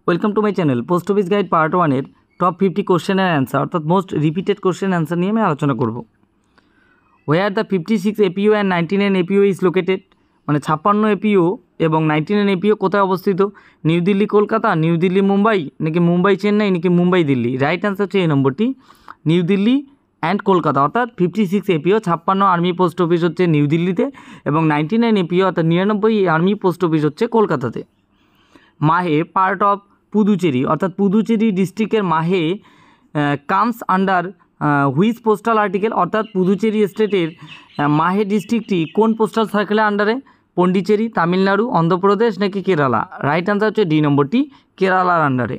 Welcome to my channel post office guide part 1 এর top 50 question and answer অর্থাৎ most repeated question answer নিয়ে আমি আলোচনা করব। Where the 56 APO and 99 APO is located, মানে 56 APO এবং 99 এপিও কোথায় অবস্থিত? নিউ দিল্লি কলকাতা, নিউ দিল্লি মুম্বাই, নাকি মুম্বাই চেন্নাই, নাকি মুম্বাই দিল্লি? রাইট অ্যান্সার হচ্ছে এই নম্বরটি, নিউ দিল্লি অ্যান্ড কলকাতা। অর্থাৎ 56 এপিও 56 আর্মি পোস্ট অফিস হচ্ছে নিউ দিল্লিতে এবং 99 এপিও অর্থাৎ 99 আর্মি পোস্ট অফিস হচ্ছে কলকাতাতে। মাহে পার্ট অফ পুদুচেরি অর্থাৎ পুদুচেরি ডিস্ট্রিক্টের মাহে comes under which postal article, অর্থাৎ পুদুচেরি স্টেটের মাহে ডিস্ট্রিক্টটি কোন পোস্টাল সার্কেলের আন্ডারে? পন্ডিচেরি, তামিলনাড়ু, অন্ধ্রপ্রদেশ নাকি কেরালা? রাইট অ্যান্সার হচ্ছে ডি নম্বরটি, কেরালার আন্ডারে।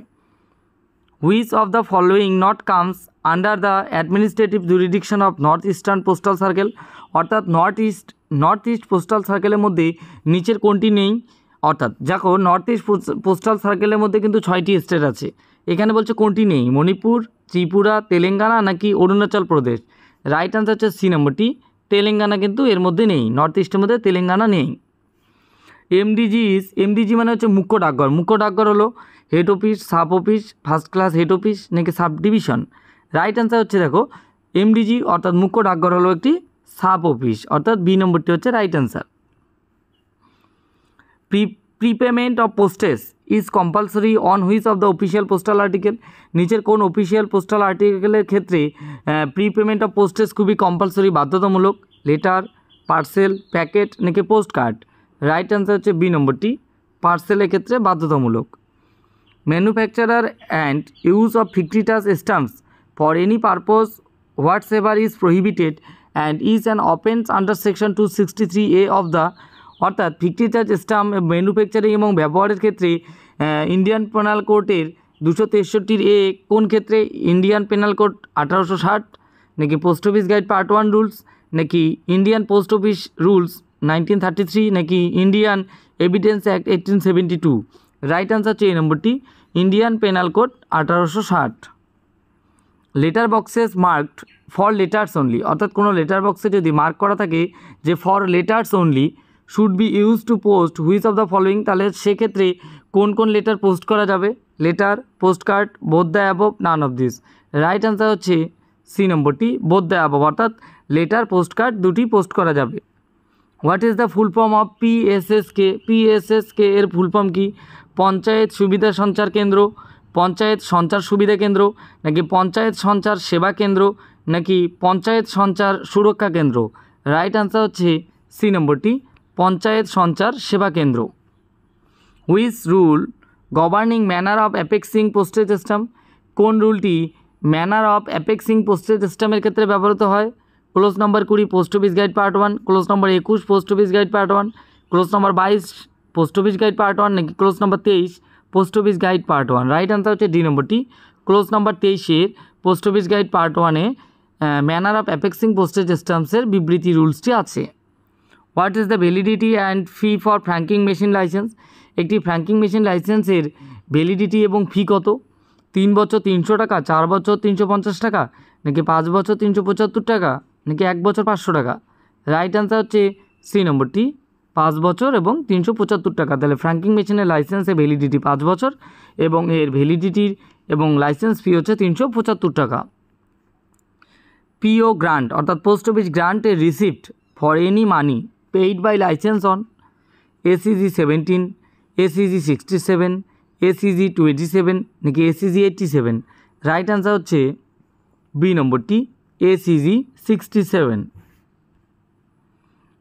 Which of the following not comes under the administrative jurisdiction of north eastern postal circle, অর্থাৎ নর্থ ইস্ট পোস্টাল সার্কেলের মধ্যে নিচের কোনটি নেই? অর্থাৎ দেখো নর্থ ইস্ট পোস্টাল সার্কেলের মধ্যে কিন্তু 6টি স্টেট আছে, এখানে বলছে কোনটি নেই? মণিপুর, ত্রিপুরা, তেলেঙ্গানা নাকি অরুণাচল প্রদেশ? রাইট আনসার হচ্ছে সি নম্বরটি, তেলেঙ্গানা কিন্তু এর মধ্যে নেই, নর্থ ইস্টের মধ্যে তেলেঙ্গানা নেই। এমডিজি মানে হচ্ছে মুখ্য ডাকঘর। মুখ্য ডাকঘর হলো head office, sub office, first class head office নাকি সাব ডিভিশন? রাইট আনসার হচ্ছে দেখো এমডিজি অর্থাৎ মুখ্য ডাকঘর হলো সাব অফিস, অর্থাৎ বি নম্বরটি হচ্ছে right answer. Prepayment of postage is compulsory on which of the official postal article? নিচের কোন অফিসিয়াল পোস্টাল আর্টিকেলের ক্ষেত্রে প্রিপেমেন্ট অফ পোস্টেজ খুবই কম্পালসরি, বাধ্যতামূলক? লেটার, পার্সেল, প্যাকেট নাকি পোস্ট কার্ড? রাইট অ্যান্সার হচ্ছে বি নম্বরটি, পার্সেলের ক্ষেত্রে বাধ্যতামূলক। Manufacturer and use of fictitious stamps for any purpose whatsoever is prohibited and is an offence under section 263A of the, অর্থাৎ fictitious stamp manufacturing এবং ব্যবহারের ক্ষেত্রে ইন্ডিয়ান পেনাল কোডের 263A কোন ক্ষেত্রে? ইন্ডিয়ান পেনাল কোড 1860 নাকি post office guide part 1 rules নাকি Indian post office rules 1933 নাকি Indian evidence act 1872? Right answer হচ্ছে এই নম্বরটি, Indian penal code 1860। Letter boxes marked for letters only, অর্থাৎ কোনো লেটার বক্সে যদি মার্ক করা থাকে যে for letters only should be use to post which of the following, তাহলে সেক্ষেত্রে কোন কোন লেটার পোস্ট করা যাবে? Letter, post card, both the above, none of this? Right answer হচ্ছে সি নম্বরটি, বোথ দ্য অ্যাবভ, অর্থাৎ লেটার, পোস্ট কার্ড দুটি পোস্ট করা যাবে। What is the full form of PSSK? PSSK এর ফুল ফর্ম কি? পঞ্চায়েত সুবিধা সঞ্চার কেন্দ্র, পঞ্চায়েত সঞ্চার সুবিধা কেন্দ্র নাকি পঞ্চায়েত সঞ্চার সেবা কেন্দ্র নাকি পঞ্চায়েত সঞ্চার সুরক্ষা কেন্দ্র? রাইট অ্যান্সার হচ্ছে সি নম্বরটি, পঞ্চায়েত সঞ্চার সেবা কেন্দ্র। Which rule governing manner of affixing postage stamp, কোন রুলটি ম্যানার অফ অ্যাপেক্সিং পোস্টেজ স্ট্যাম্পের ক্ষেত্রে ব্যবহৃত হয়? Clause number 20 post office guide part 1, clause number 21 post office guide part 1, clause number 22 post office guide part 1 নাকি clause number 23 post office guide part 1? Right answer হচ্ছে D নম্বরটি, clause number 23-এর post office guide part 1-এ manner of affixing postage স্ট্যাম্পসের বিবৃতি রুলসটি আছে। What is the validity and fee for franking machine licence? একটি ফ্র্যাঙ্কিং মেশিন লাইসেন্সের ভ্যালিডিটি এবং ফি কত? 3 বছর 300 টাকা, 4 বছর 350 টাকা নাকি 5 বছর 375 টাকা নাকি 1 বছর 500 টাকা? রাইট অ্যান্সার হচ্ছে সি নম্বরটি, 5 বছর এবং 375 টাকা। তাহলে ফ্র্যাঙ্কিং মেশিনের লাইসেন্সের ভ্যালিডিটি 5 বছর এবং এর ভ্যালিডিটির এবং লাইসেন্স ফি হচ্ছে 375 টাকা। পিও গ্রান্ট অর্থাৎ পোস্ট অফিস গ্রান্টের receipt for any money paid by licence on ACG 17, ACG 67, ACG 27 নাকি ACG 87? রাইট অ্যান্সার হচ্ছে বি নম্বরটি, ACG 67।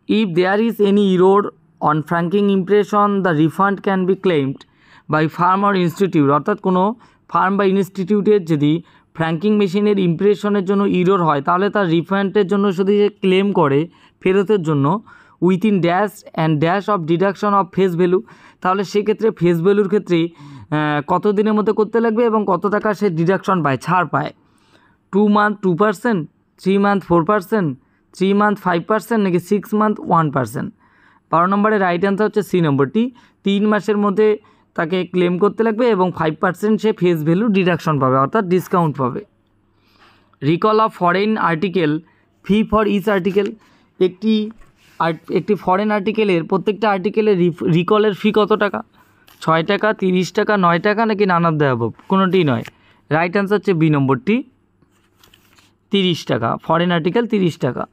If there is any error on franking impression the refund can be claimed by firm or institute, অর্থাৎ কোনো farm বা ইনস্টিটিউটের যদি ফ্র্যাঙ্কিং মেশিনের ইমপ্রেশনের জন্য ইরোর হয় তাহলে তার রিফান্ডের জন্য যদি সে ক্লেম করে ফেরতের জন্য within dash and dash of deduction of face value, তাহলে সেক্ষেত্রে ফেস ভ্যালুর ক্ষেত্রে কত দিনের মধ্যে করতে লাগবে এবং কত টাকা সে ডিডাকশন পায়, ছাড় পায়? 2 মান্থ 2%, 3 মান্থ 4%, 3 মান্থ 5% নাকি 6 মান্থ 1%? 12 নম্বরের রাইট অ্যান্সার হচ্ছে সি নম্বরটি, 3 মাসের মধ্যে তাকে ক্লেম করতে লাগবে এবং 5% সে ফেস ভ্যালু ডিডাকশন পাবে, অর্থাৎ ডিসকাউন্ট পাবে। Recall of foreign article fee for each article, একটি ফরেন আর্টিকেলের প্রত্যেকটা আর্টিকেলের রিকলের ফি কত টাকা? 6 টাকা, 30 টাকা, 9 টাকা নাকি নান অফ দ্য অ্যাবভ? কোনোটিই নয়। রাইট অ্যান্সার হচ্ছে বি নম্বরটি, 30 টাকা। ফরেন আর্টিকেল 30 টাকা।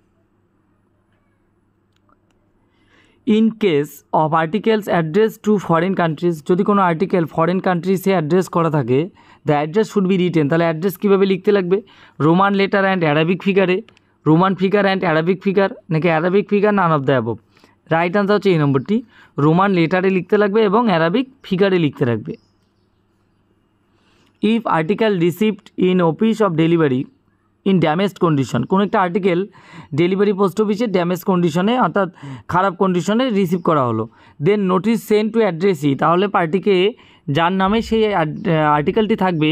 In case of articles address to foreign countries, যদি কোনো আর্টিকেল ফরেন কান্ট্রিজে অ্যাড্রেস করা থাকে, the address should be written, তাহলে অ্যাড্রেস কীভাবে লিখতে লাগবে? রোমান লেটার অ্যান্ড অ্যারাবিক ফিগারে, Roman figure and Arabic figure, নাকি Arabic figure none of the above? Right answer হচ্ছে এই নম্বরটি, রোমান লেটারে লিখতে লাগবে এবং অ্যারাবিক ফিগারে লিখতে লাগবে। If article received in office of delivery in damaged condition, কোনো একটা আর্টিকেল ডেলিভারি পোস্ট অফিসে ড্যামেজ কন্ডিশনে অর্থাৎ খারাপ কন্ডিশনে রিসিভ করা হলো, দেন নোটিশ সেন্ড টু অ্যাড্রেসই, তাহলে পার্টিকে যার নামে সেই আর্টিকেলটি থাকবে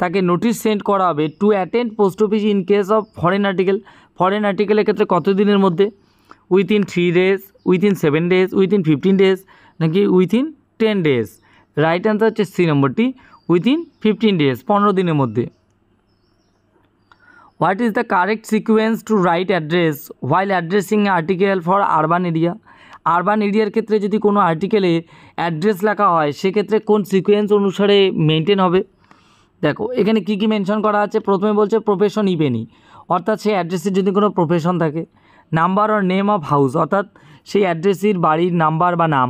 তাকে নোটিশ সেন্ড করা হবে to attend post office in case of foreign article. Foreign আর্টিকেলের ক্ষেত্রে কত দিনের মধ্যে? Within 3 days, within 7 days, within 15 days, নাকি উইথিন 10 days? রাইট অ্যান্সার হচ্ছে সি নম্বরটি, উইথিন 15 days, 15 দিনের মধ্যে। What is the correct sequence to write address while addressing article for urban area? Urban এরিয়ার ক্ষেত্রে যদি কোনো আর্টিকেলে অ্যাড্রেস লেখা হয় সেক্ষেত্রে কোন সিকোয়েন্স অনুসারে মেনটেন হবে? দেখো এখানে কী কী মেনশন করা আছে। প্রথমে বলছে প্রফেশন ইফ এনি, অর্থাৎ সেই অ্যাড্রেসের যদি কোনো প্রফেশন থাকে। Number or name of house, অর্থাৎ সেই অ্যাড্রেসির বাড়ির নাম্বার বা নাম।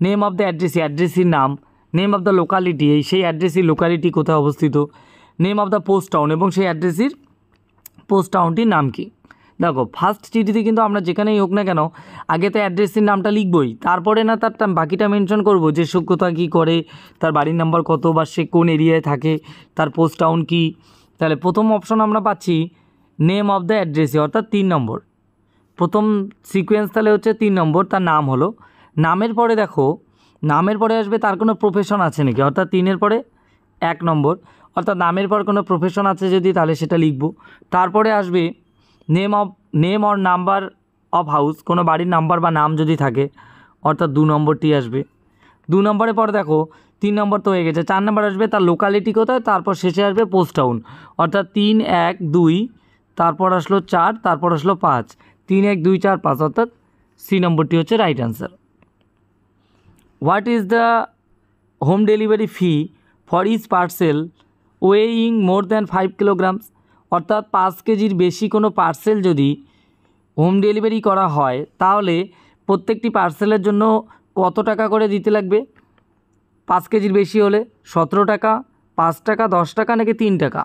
নেম অফ দ্য অ্যাড্রেসি, অ্যাড্রেসির নাম। নেম অফ দ্য লোকালিটি, সেই অ্যাড্রেসির লোকালিটি কোথায় অবস্থিত। Name of the post town, এবং সেই অ্যাড্রেসির পোস্ট টাউনটির নাম কি। দেখো ফার্স্ট চিঠিতে কিন্তু আমরা যেখানেই হোক না কেন আগে তো অ্যাড্রেসের নামটা লিখবই, তারপরে না তার বাকিটা মেনশন করব যে সে কোথায় কী করে, তার বাড়ির নাম্বার কত, বা সে কোন এরিয়ায় থাকে, তার পোস্ট টাউন কী। তাহলে প্রথম অপশন আমরা পাচ্ছি নেম অফ দ্য অ্যাড্রেসে, অর্থাৎ 3 নম্বর। প্রথম সিকোয়েন্স তাহলে হচ্ছে 3 নম্বর, তার নাম হলো। নামের পরে দেখো, নামের পরে আসবে তার কোনো প্রফেশন আছে নাকি, অর্থাৎ 3-এর পরে 1 নম্বর, অর্থাৎ নামের পর কোনো প্রফেশন আছে যদি তাহলে সেটা লিখব। তারপরে আসবে name or number of house, কোনো বাড়ির নাম্বার বা নাম যদি থাকে, অর্থাৎ 2 নম্বরটি আসবে। 2 নম্বরের পর দেখো 3 নম্বর তো হয়ে গেছে, 4 নম্বর আসবে তার লোকালিটি কোথায়, তারপর শেষে আসবে পোস্ট টাউন, অর্থাৎ 3, 1, 2, তারপর আসলো 4, তারপর আসলো 5, 3, 1, 2, 4, 5, অর্থাৎ সি নম্বরটি হচ্ছে right answer. What is the home delivery fee for each parcel weighing more than 5 kilograms? অর্থাৎ 5 কেজির বেশি কোনো পার্সেল যদি হোম ডেলিভারি করা হয় তাহলে প্রত্যেকটি পার্সেলের জন্য কত টাকা করে দিতে লাগবে? 5 কেজির বেশি হলে 17 টাকা, 5 টাকা, 10 টাকা, নাকি 3 টাকা?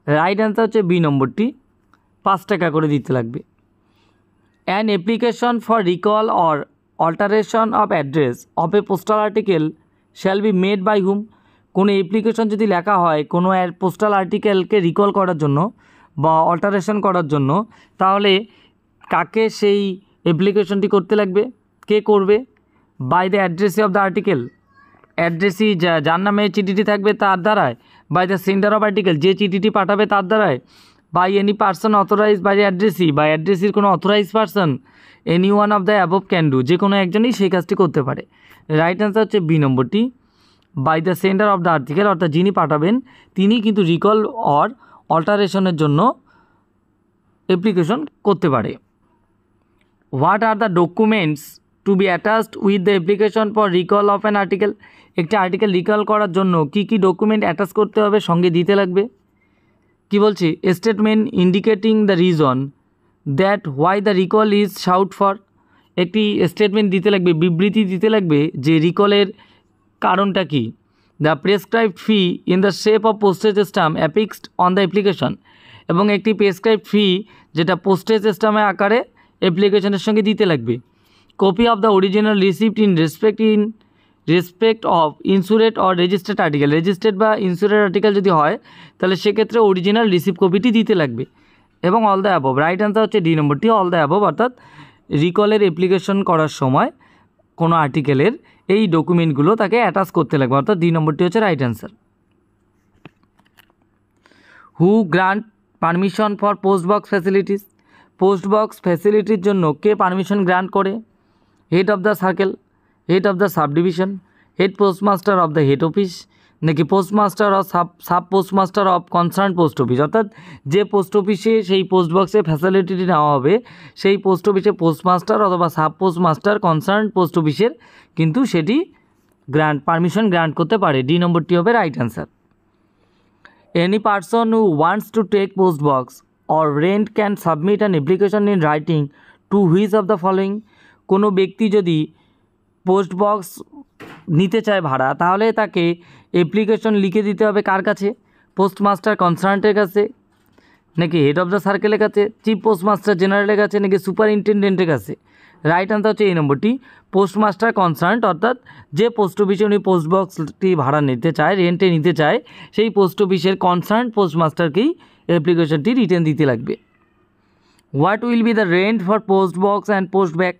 রাইট অ্যান্সার হচ্ছে বি নম্বরটি, 5 টাকা করে দিতে লাগবে। An application for recall or alteration of address of a postal article shall be made by whom? কোনো অ্যাপ্লিকেশন যদি লেখা হয় কোনো পোস্টাল আর্টিকেলকে রিকল করার জন্য বা অল্টারেশন করার জন্য, তাহলে কাকে সেই অ্যাপ্লিকেশনটি করতে লাগবে? কে করবে? By the addressee of the article, addressee যার নামে চিঠিটি থাকবে তার দ্বারায়, by the sender of article, যে চিঠিটি পাঠাবে তার দ্বারায়, by any person authorise by addressee, বা অ্যাড্রেসির কোনো authorise person, any one of the above can do, যে কোনো একজনই সেই কাজটি করতে পারে। রাইট অ্যান্সার হচ্ছে বি নম্বরটি, by the sender of the article, অর্থাৎ যিনি পাঠাবেন তিনি কিন্তু রিকল অর অল্টারেশনের জন্য অ্যাপ্লিকেশন করতে পারে। What are the documents two B attached with the application for recall of an article? একটি আর্টিকেল রিকল করার জন্য কী কী ডকুমেন্ট অ্যাটাচ করতে হবে, সঙ্গে দিতে লাগবে? কি বলছি, statement indicating the reason that why the recall is sought for, একটি স্টেটমেন্ট দিতে লাগবে, বিবৃতি দিতে লাগবে যে রিকলের কারণটা কি। The prescribed fee in the shape of postage stamp affixed on the application, এবং একটি প্রেসক্রাইবড ফি যেটা পোস্টেজ স্ট্যাম্পের আকারে অ্যাপ্লিকেশনের সঙ্গে দিতে লাগবে। Copy of the original receipt in respect of insured or registered article, registered বা ইন্স্যুরেড আর্টিকেল যদি হয় তাহলে সেক্ষেত্রে অরিজিনাল রিসিপ্ট কপিটি দিতে লাগবে, এবং all the above. Right answer হচ্ছে ডি নম্বরটি, অল দ্য অ্যাবভ, অর্থাৎ রিকলের অ্যাপ্লিকেশন করার সময় কোনো আর্টিকেলের এই ডকুমেন্টগুলো তাকে অ্যাটাচ করতে লাগবে, অর্থাৎ ডি নম্বরটি হচ্ছে right answer. Who grant permission for post box facilities? Post box ফ্যাসিলিটির জন্য কে পারমিশন গ্রান্ট করে? Head of the circle, head of the sub division, head postmaster of the head office, নাকি postmaster of sub postmaster of concern post office? অর্থাৎ যে post অফিসে সেই post বক্সে ফ্যাসিলিটিটি নেওয়া হবে সেই পোস্ট অফিসে পোস্টমাস্টার অথবা সাব পোস্টমাস্টার কনসার্ন পোস্ট অফিসের কিন্তু সেটি পারমিশন গ্রান্ট করতে পারে। ডি নম্বরটি হবে right answer. Any person who wants to take post box or rent can submit an application in writing to which of the following. কোনো ব্যক্তি যদি পোস্ট বক্স নিতে চায় ভাড়া, তাহলে তাকে অ্যাপ্লিকেশন লিখে দিতে হবে কার কাছে? পোস্টমাস্টার কনসার্নেন্টের কাছে, নাকি হেড অফ দ্য সার্কেলের কাছে, চিফ পোস্টমাস্টার জেনারেলের কাছে, নাকি সুপারিনটেন্ডেন্টের কাছে? রাইট আনসার হচ্ছে এই নম্বরটি, পোস্টমাস্টার কনসার্ন্ট, অর্থাৎ যে পোস্ট অফিসে উনি পোস্ট বক্সটি ভাড়া নিতে চায়, রেন্টে নিতে চায়, সেই পোস্ট অফিসের কনসার্ন্ট পোস্টমাস্টারকেই অ্যাপ্লিকেশনটি রিটার্ন দিতে লাগবে। What will be the rent for post box and post bag?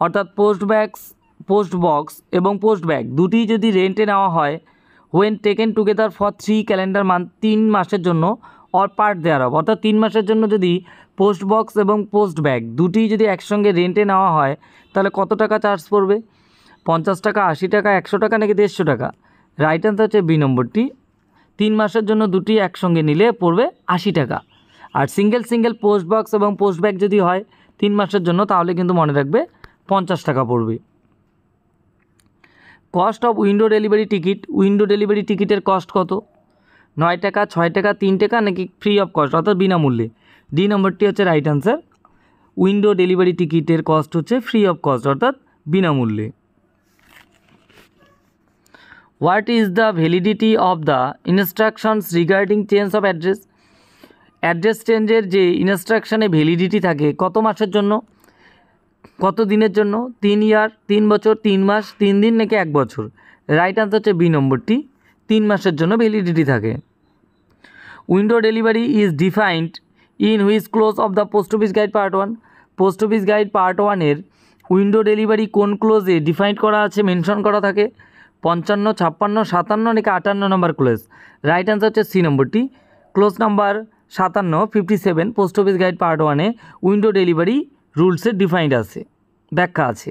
অর্থাৎ পোস্ট বক্স এবং পোস্ট ব্যাগ দুটি যদি রেন্টে নেওয়া হয়, when taken together for 3 calendar month, 3 মাসের জন্য, অর পার্ট দেয়ার অফ, অর্থাৎ 3 মাসের জন্য যদি পোস্ট বক্স এবং পোস্ট ব্যাগ দুটি যদি একসঙ্গে রেন্টে নেওয়া হয়, তাহলে কত টাকা চার্জ পড়বে? 50 টাকা, 80 টাকা, 100 টাকা, নাকি 150 টাকা? রাইট আনসার হচ্ছে বি নম্বরটি, 3 মাসের জন্য দুটি একসঙ্গে নিলে পড়বে 80 টাকা। আর সিঙ্গেল পোস্ট বক্স এবং পোস্ট ব্যাগ যদি হয় 3 মাসের জন্য, তাহলে কিন্তু মনে রাখবে 50 টাকা পড়বে। Cost of window delivery ticket, window delivery টিকিটের কস্ট কত? 9 টাকা, 6 টাকা, 3 টাকা, নাকি ফ্রি অফ কস্ট, অর্থাৎ বিনামূল্যে? ডি নম্বরটি হচ্ছে রাইট আনসার, উইন্ডো ডেলিভারি টিকিটের কস্ট হচ্ছে ফ্রি অফ কস্ট, অর্থাৎ বিনামূল্যে। What is the validity of the instructions regarding change of address? Address চেঞ্জের যে ইনস্ট্রাকশানে ভ্যালিডিটি থাকে কত মাসের জন্য, কত দিনের জন্য? 3 ইয়ার, 3 বছর, 3 মাস, 3 দিন, নাকি 1 বছর? রাইট আনসার হচ্ছে বি নম্বরটি, 3 মাসের জন্য ভ্যালিডিটি থাকে। Window delivery is defined in which clause of the post office guide part 1? Post office guide part 1-এর উইন্ডো ডেলিভারি কোন ক্লোজে ডিফাইন্ড করা আছে, মেনশন করা থাকে? 55, 56, 57, নাকি 58 নম্বর ক্লোজ? রাইট আনসার হচ্ছে সি নম্বরটি, clause number 57, 57 post office guide part 1-এ উইন্ডো ডেলিভারি রুলসে ডিফাইন্ড আছে, ব্যাখ্যা আছে।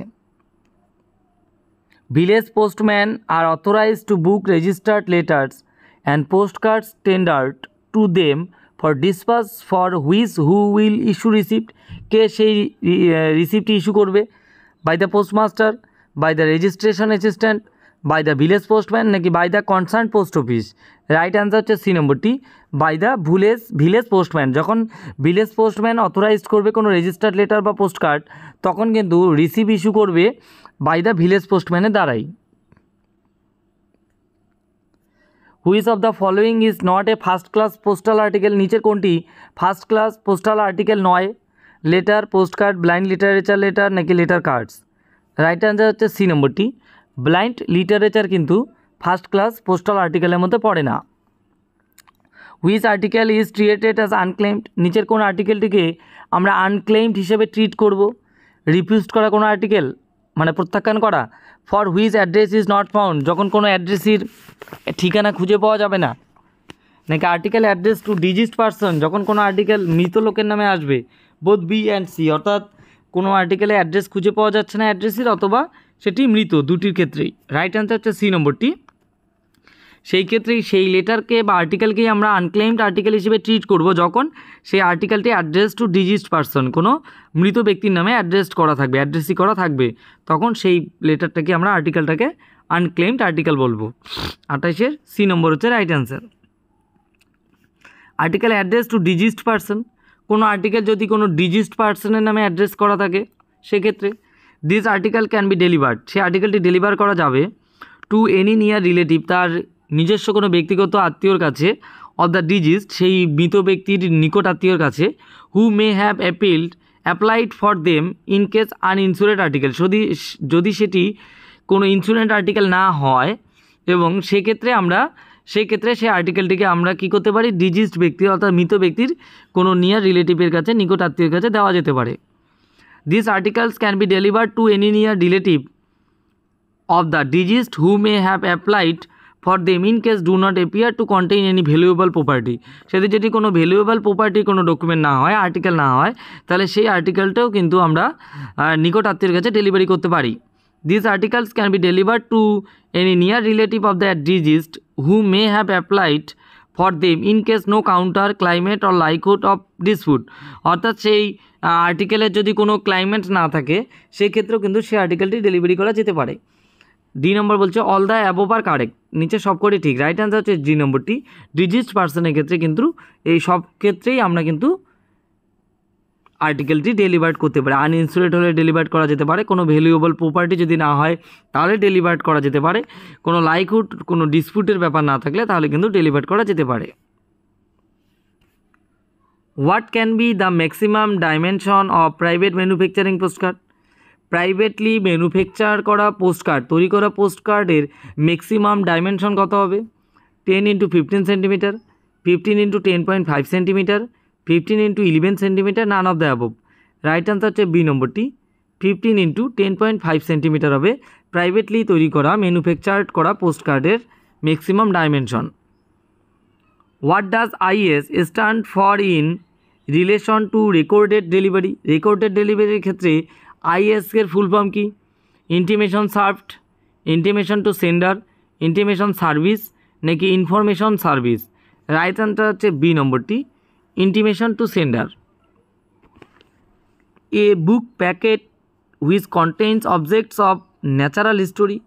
Village postman are authorise to book registered letters and post cards tendered to them for despatch for which who will issue receipt? কে সেই রিসিপ্টটি issue করবে? By the postmaster, by the registration assistant, by the village postman, নাকি by the concern post office? Right answer হচ্ছে C নম্বরটি, by the village postman. যখন village postman authorised করবে কোনো রেজিস্টার্ড লেটার বা পোস্ট কার্ড, তখন কিন্তু রিসিভ ইস্যু করবে বাই দ্য ভিলেজ পোস্টম্যানের দ্বারাই। Which of the following is not a first class postal article? নিচের কোনটি ফার্স্ট ক্লাস পোস্টাল আর্টিকেল নয়? Letter, post card, blind literature letter, নাকি লেটার কার্ডস? রাইট অ্যান্সার হচ্ছে C নম্বরটি, blind literature কিন্তু first class postal আর্টিকেলের মধ্যে পড়ে না। Which article is treated as unclaimed? নিচের কোন আর্টিকেলটিকে আমরা আনক্লেমড হিসেবে ট্রিট করব? রিফিউজড করা কোনো আর্টিকেল, মানে প্রত্যাখ্যান করা। For which address is not found, যখন কোনো অ্যাড্রেসের ঠিকানা খুঁজে পাওয়া যাবে না। নাকি article address to deceased person, যখন কোনো আর্টিকেল মৃত লোকের নামে আসবে। বোথ বি অ্যান্ড সি, অর্থাৎ কোনো আর্টিকেলে অ্যাড্রেস খুঁজে পাওয়া যাচ্ছে না অ্যাড্রেসের, অথবা সেটি মৃত, দুটির ক্ষেত্রেই। রাইট অ্যান্সার হচ্ছে সি নম্বরটি, সেই ক্ষেত্রেই সেই লেটারকে বা আর্টিকেলকেই আমরা আনক্লেমড আর্টিকেল হিসেবে ট্রিট করব, যখন সেই আর্টিকেলটি অ্যাড্রেস টু ডিজিজড পারসন, কোনো মৃত ব্যক্তির নামে অ্যাড্রেসই করা থাকবে, তখন সেই লেটারটাকে আমরা আর্টিকেলটাকে আনক্লেমড আর্টিকেল বলবো। 28-এর সি নম্বর হচ্ছে right answer. Article address to deceased person, কোনো আর্টিকেল যদি কোনো ডিজিজড পারসনের নামে অ্যাড্রেস করা থাকে, সেক্ষেত্রে this article can be delivered, সেই আর্টিকেলটি ডেলিভার করা যাবে টু এনি নিয়ার রিলেটিভ, তার নিজস্ব কোনো ব্যক্তিগত আত্মীয়র কাছে, অফ দ্য ডিজিজড, সেই মৃত ব্যক্তির নিকট আত্মীয়র কাছে, who may have applied for them in case uninsured article, যদি সেটি কোনো ইন্স্যুরেন্ট আর্টিকেল না হয়, এবং সেক্ষেত্রে সেই আর্টিকেলটিকে আমরা কী করতে পারি, ডিজিজড ব্যক্তি অর্থাৎ মৃত ব্যক্তির কোনো নিয়ার রিলেটিভের কাছে, নিকট আত্মীয়ের কাছে দেওয়া যেতে পারে। This articles can be delivered to any near relative of the deceased who may have applied for them in case do not appear to contain any valuable property, সেটি যদি কোনো ভ্যালুয়েবল প্রপার্টির কোনো ডকুমেন্ট না হয়, আর্টিকেল না হয়, তাহলে সেই আর্টিকেলটাও কিন্তু আমরা নিকট আত্মীয়ের কাছে ডেলিভারি করতে পারি। This articles can be delivered to any near relative of the deceased who may have applied for them in case no counter claim or likelihood of dispute, অর্থাৎ সেই আর্টিকেলের যদি কোনো ক্লাইমেট না থাকে, সেক্ষেত্রেও কিন্তু সেই আর্টিকেলটি ডেলিভারি করা যেতে পারে। ডি নম্বর বলছে all the above are correct, নিচে সব করে ঠিক। রাইট অ্যান্সার হচ্ছে ডি নম্বরটি। ডিজিজড পার্সনের ক্ষেত্রে কিন্তু এই সব ক্ষেত্রেই আমরা কিন্তু আর্টিকেলটি ডেলিভার্ড করতে পারি। আনইনসুলেট হলে ডেলিভার্ড করা যেতে পারে, কোনো ভ্যালুয়েবল প্রপার্টি যদি না হয় তাহলে ডেলিভার্ড করা যেতে পারে, কোনো লাইকহুড কোনো ডিসপিউটের ব্যাপার না থাকলে তাহলে কিন্তু ডেলিভার্ড করা যেতে পারে। What can be the maximum dimension of private manufacturing postcard? Privately manufacture করা পোস্টকার্ড, তৈরি করা পোস্টকার্ডের ম্যাক্সিমাম ডাইমেনশন কত হবে? 10 × 15 centimetre, 15 × 10.5 centimetre, 15 × 11 centimetre, naan of the above. Right answer হচ্ছে বি নম্বরটি, 15 × 10.5 সেন্টিমিটার হবে প্রাইভেটলি তৈরি করা ম্যানুফ্যাকচার্ড করা পোস্টকার্ডের maximum dimension. What does IS stand for in relation to recorded delivery? Recorded ডেলিভারির ক্ষেত্রে আইএস এর ফুল ফর্ম কি? Intimation served, intimation to sender, intimation service নাকি ইনফরমেশন সার্ভিস? রাইট অ্যান্সার হচ্ছে বি নম্বরটি, intimation to sender. A book packet which contains objects of natural history.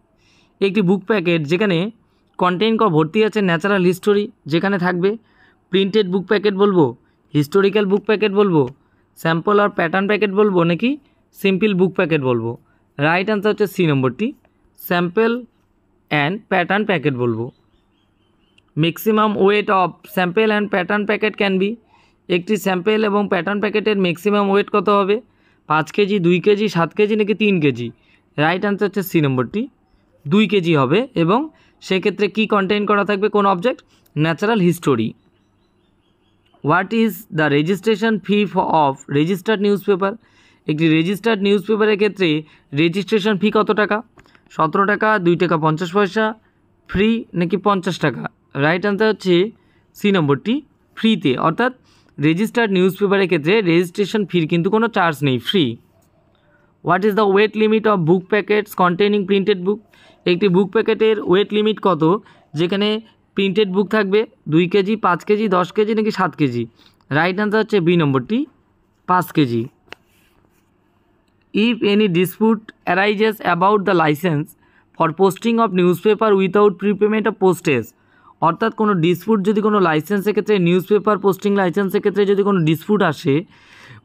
একটি book packet যেখানে contain ভর্তি আছে ন্যাচারাল হিস্টোরি, যেখানে থাকবে প্রিন্টেড বুক প্যাকেট বলবো, হিস্টোরিক্যাল বুক প্যাকেট বলবো, স্যাম্পল আর প্যাটার্ন প্যাকেট বলবো নাকি সিম্পল বুক প্যাকেট বলবো? রাইট অ্যান্সার হচ্ছে সি নম্বরটি, স্যাম্পল অ্যান্ড প্যাটার্ন প্যাকেট বলবো। Maximum weight of sample and pattern packet can be. একটি স্যাম্পল এবং প্যাটার্ন প্যাকেটের ম্যাক্সিমাম ওয়েট কত হবে? 5 কেজি, 2 কেজি, 7 কেজি নাকি 3 কেজি? রাইট অ্যান্সার হচ্ছে সি নম্বরটি, 2 কেজি হবে। এবং সেক্ষেত্রে কি কন্টেইন করা থাকবে কোন object? Natural history. What is the registration fee of registered news paper? একটি রেজিস্টার্ড নিউজ পেপারের ক্ষেত্রে রেজিস্ট্রেশন ফি কত টাকা? 17 টাকা, 2 টাকা 50 পয়সা, ফ্রি নাকি 50 টাকা? রাইট অ্যান্সার হচ্ছে সি নম্বরটি, ফ্রিতে। অর্থাৎ রেজিস্টার্ড নিউজ পেপারের ক্ষেত্রে রেজিস্ট্রেশন ফির কিন্তু কোনো চার্জ নেই, free. What is the weight limit of book packets containing printed book? একটি বুক প্যাকেটের ওয়েট লিমিট কত যেখানে প্রিন্টেড বুক থাকবে? 2 কেজি, 5 কেজি, 10 কেজি নাকি 7 কেজি? রাইট অ্যান্সার হচ্ছে বি নম্বরটি, 5 KG. If any dispute arises about the licence for posting of news paper without prepayment of postage, অর্থাৎ কোনো ডিসপিউট যদি কোনো লাইসেন্সের ক্ষেত্রে নিউজ পেপার পোস্টিং লাইসেন্সের ক্ষেত্রে যদি কোনো ডিসপিউট আসে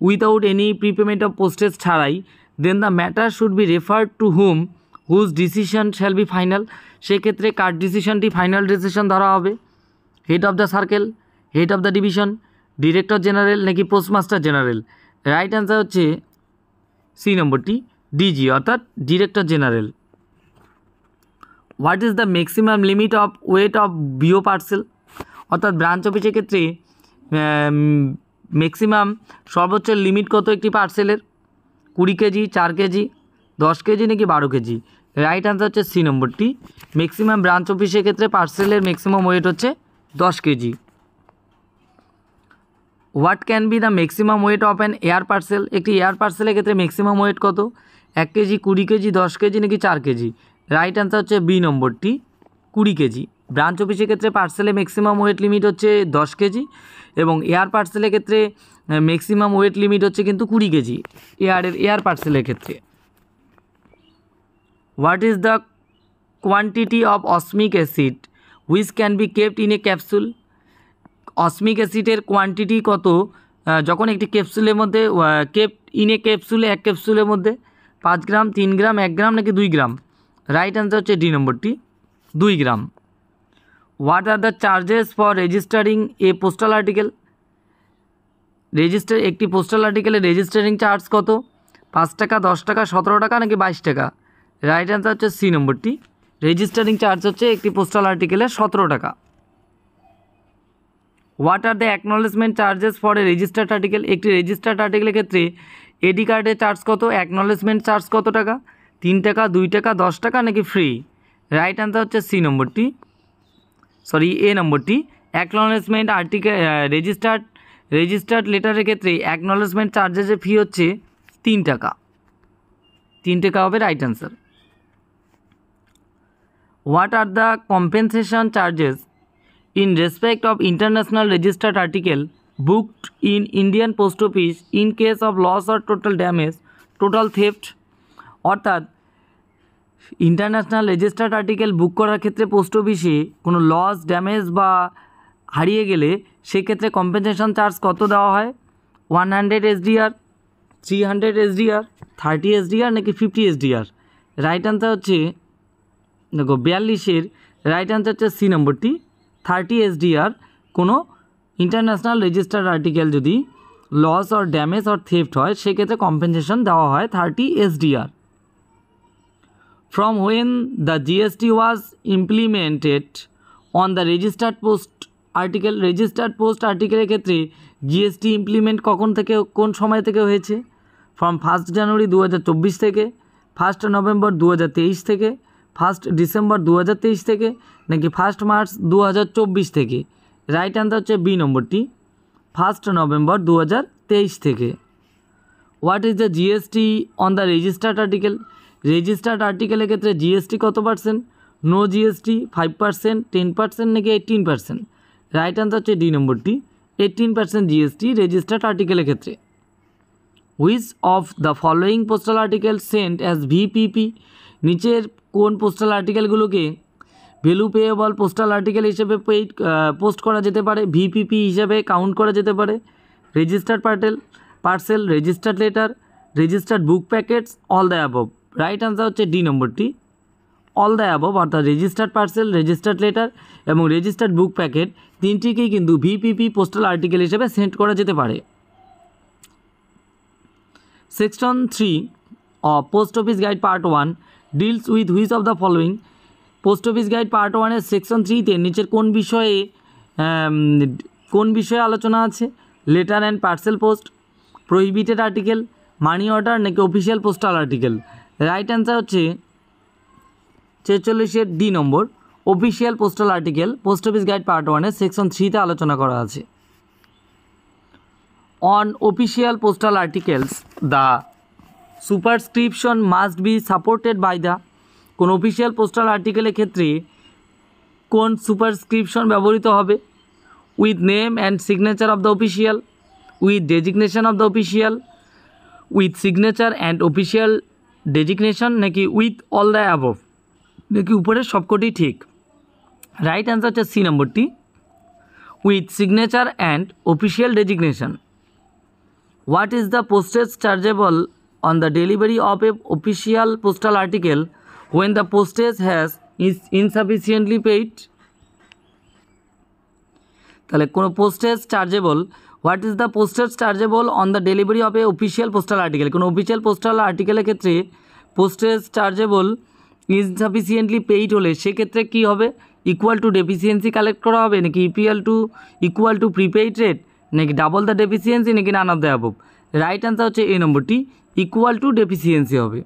without any prepayment of postage ছাড়াই, then the matter should be referred to whom whose decision shall be final. সেক্ষেত্রে কার ডিসিশনটি ফাইনাল ডিসিশন ধরা হবে? Head of the circle, head of the division, director general নাকি postmaster general? Right answer হচ্ছে C নম্বরটি, DG অর্থাৎ director general. What is the maximum limit of weight of BO parcel? অর্থাৎ ব্রাঞ্চ অফিসের ক্ষেত্রে maximum সর্বোচ্চ লিমিট কত একটি পার্সেলের? 20 কেজি, 4 কেজি, 10 কেজি নাকি 12 কেজি? রাইট অ্যান্সার হচ্ছে সি নম্বরটি, ম্যাক্সিমাম ব্রাঞ্চ অফিসের ক্ষেত্রে পার্সেলের ম্যাক্সিমাম ওয়েট হচ্ছে 10 KG. What can be the maximum weight of an air parcel? একটি এয়ার পার্সেলের ক্ষেত্রে ম্যাক্সিমাম ওয়েট কত? 1 কেজি, 20 কেজি, 10 কেজি নাকি 4 কেজি? রাইট অ্যান্সার হচ্ছে বি নম্বরটি, 20 কেজি। ব্রাঞ্চ অফিসের ক্ষেত্রে পার্সেলের ম্যাক্সিমাম ওয়েট লিমিট হচ্ছে 10 কেজি এবং এয়ার পার্সেলের ক্ষেত্রে ম্যাক্সিমাম ওয়েট লিমিট হচ্ছে কিন্তু 20 কেজি এয়ার পার্সেলের ক্ষেত্রে। What is the quantity of osmic acid which can be kept in a capsule? Osmic অ্যাসিডের কোয়ান্টিটি কত যখন একটি ক্যাপসুলের মধ্যে কেপ্ট ইন এ ক্যাপসুলে, এক ক্যাপসুলের মধ্যে? 5 গ্রাম, 3 গ্রাম, 1 গ্রাম নাকি 2 গ্রাম? রাইট অ্যান্সার হচ্ছে ডি নম্বরটি, 2 gram. What are the charges for registering a postal article? একটি পোস্টাল আর্টিকেলের রেজিস্টারিং চার্জ কত? 5 টাকা, 10 টাকা, 17 টাকা নাকি 22 টাকা? রাইট অ্যান্সার হচ্ছে সি নম্বরটি, রেজিস্টারিং চার্জ হচ্ছে একটি পোস্টাল আর্টিকেলের 17 টাকা। What are the acknowledgement charges for a registered article? একটি রেজিস্টার্ড আর্টিকেলের ক্ষেত্রে এডি কার্ডের চার্জ কত? অ্যাকনলেজমেন্ট চার্জ কত টাকা? 3 টাকা, 2 টাকা, 10 টাকা নাকি ফ্রি? রাইট অ্যান্সার হচ্ছে সি নম্বরটি, এ নম্বরটি। অ্যাকনলেজমেন্ট আর্টিকেল রেজিস্টার্ড লেটারের ক্ষেত্রে অ্যাকনলেজমেন্ট চার্জেসের ফি হচ্ছে 3 টাকা। 3 টাকা হবে right answer. What are the compensation charges in respect of international registered article booked in Indian Post Office in case of loss or total damage, total theft? অর্থাৎ international registered article বুক করার ক্ষেত্রে post অফিসে কোনো loss damage বা হারিয়ে গেলে সেক্ষেত্রে compensation charge কত দেওয়া হয়? 100 SDR, 300 SDR, 30 SDR নাকি 50 SDR? রাইট আনসার হচ্ছে দেখো 42-এর রাইট আনসার হচ্ছে সি নম্বরটি 30 SDR। কোনো ইন্টারন্যাশনাল রেজিস্টার্ড আর্টিকেল যদি loss or damage or theft হয় সেক্ষেত্রে কম্পেনসেশন দেওয়া হয় 30 SDR। From when the GST was implemented on the registered post article, registered post article ক্ষেত্রে GST ইমপ্লিমেন্ট কখন থেকে কোন সময় থেকে হয়েছে? ফ্রম 1 জানুয়ারি 2024 থেকে, 1 নভেম্বর 2023 থেকে, 1 ডিসেম্বর 2023 থেকে নাকি 1 মার্চ 2024 থেকে? রাইট আনসার হচ্ছে বি নম্বরটি 1 নভেম্বর 2023 থেকে। What is the GST on the registered article? Registered আর্টিকেলের ক্ষেত্রে জিএসটি কত পার্সেন্ট? নো জিএসটি 5%, 10% নাকি 18%? রাইট আনসার হচ্ছে ডি নম্বরটি 18% জিএসটি রেজিস্টার্ড আর্টিকেলের ক্ষেত্রে। Which of the following postal article sent as VPP? নিচের কোন পোস্টাল আর্টিকেলগুলোকে ভ্যালু পেয়েবল পোস্টাল আর্টিকেল হিসেবে পোস্ট করা যেতে পারে, ভিপিপি হিসেবে কাউন্ট করা যেতে পারে? Registered parcel, registered letter, registered book packets, all the above? Right answer হচ্ছে ডি নম্বরটি অল দ্য অ্যাবভ, অর্থাৎ রেজিস্টার্ড পার্সেল, রেজিস্টার্ড লেটার এবং রেজিস্টার্ড বুক প্যাকেট তিনটিকেই কিন্তু ভিপিপি পোস্টাল আর্টিকেল হিসেবে সেন্ড করা যেতে পারে। Section 3 of post office guide part 1 deals with which of the following? Post office guide part 1-এর সেকশন 3-তে নিচের কোন বিষয়ে আলোচনা আছে? Letter and parcel post, prohibited article, money order নাকি official postal article? Right answer হচ্ছে 46-এর D number official postal article post office guide part 1-এর সেকশন 3-তে আলোচনা করা আছে। On official postal articles the superscription must be supported by the? কোন official postal আর্টিকেলের ক্ষেত্রে কোন সুপারস্ক্রিপশন ব্যবহৃত হবে? With name and signature of the official, with designation of the official, with signature and official designation নাকি উইথ অল দ্য অ্যাবভ? নাকি উপরের সবকটি ঠিক? রাইট অ্যান্সার হচ্ছে সি নম্বরটি with signature and official designation. What is the postage chargeable on the delivery of A official postal article when the postage is insufficiently paid? তাহলে কোনো postage chargeable, what is the postage chargeable on the delivery of A official postal article? কোনো official postal আর্টিকেলের ক্ষেত্রে postage chargeable ইনসাফিসিয়েন্টলি paid হলে সেক্ষেত্রে কী হবে? Equal to deficiency collect করা হবে নাকি ইকুয়াল টু প্রিপেইড রেট নাকি ডাবল দ্য ডেফিসিয়েন্সি নাকি none of the above? Right answer হচ্ছে এ নম্বরটি ইকুয়াল টু ডেফিসিয়েন্সি হবে।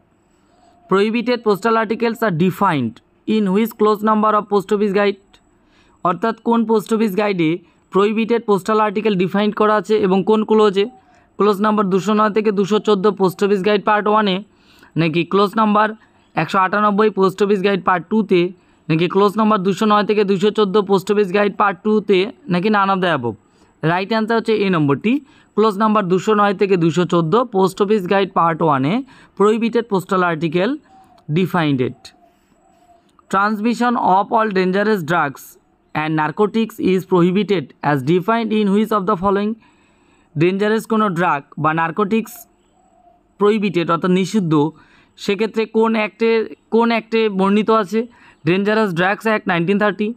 Prohibited postal articles are defined in which clause number of post office guide? অর্থাৎ কোন পোস্ট অফিস গাইডে prohibited postal article define করা আছে এবং কোন ক্লোজে? ক্লোজ নাম্বার 209 থেকে 214 পোস্ট অফিস গাইড পার্ট 1-এ নাকি clause number 198 post office guide part 2-তে নাকি ক্লোজ নাম্বার 209 থেকে 214 পোস্ট অফিস গাইড পার্ট 2-তে নাকি none of the above? Right answer হচ্ছে এই নম্বরটি ক্লোজ নাম্বার 209 থেকে 214 পোস্ট অফিস গাইড পার্ট 1-এ prohibited postal article defined it. Transmission of all dangerous drugs and narcotics is prohibited as defined in which of the following? Dangerous কোনো drug বা narcotics prohibited অর্থাৎ নিষিদ্ধ সেক্ষেত্রে কোন অ্যাক্টে বর্ণিত আছে? Dangerous drugs act 1930,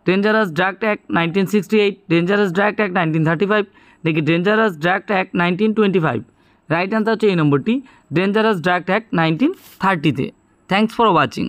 dangerous drug act 1968, dangerous drug act 1935 নাকি dangerous drug act 1925? Right answer হচ্ছে এই নম্বরটি ডেঞ্জারাস ড্রাগ অ্যাক্ট 1930-তে। Thanks for watching.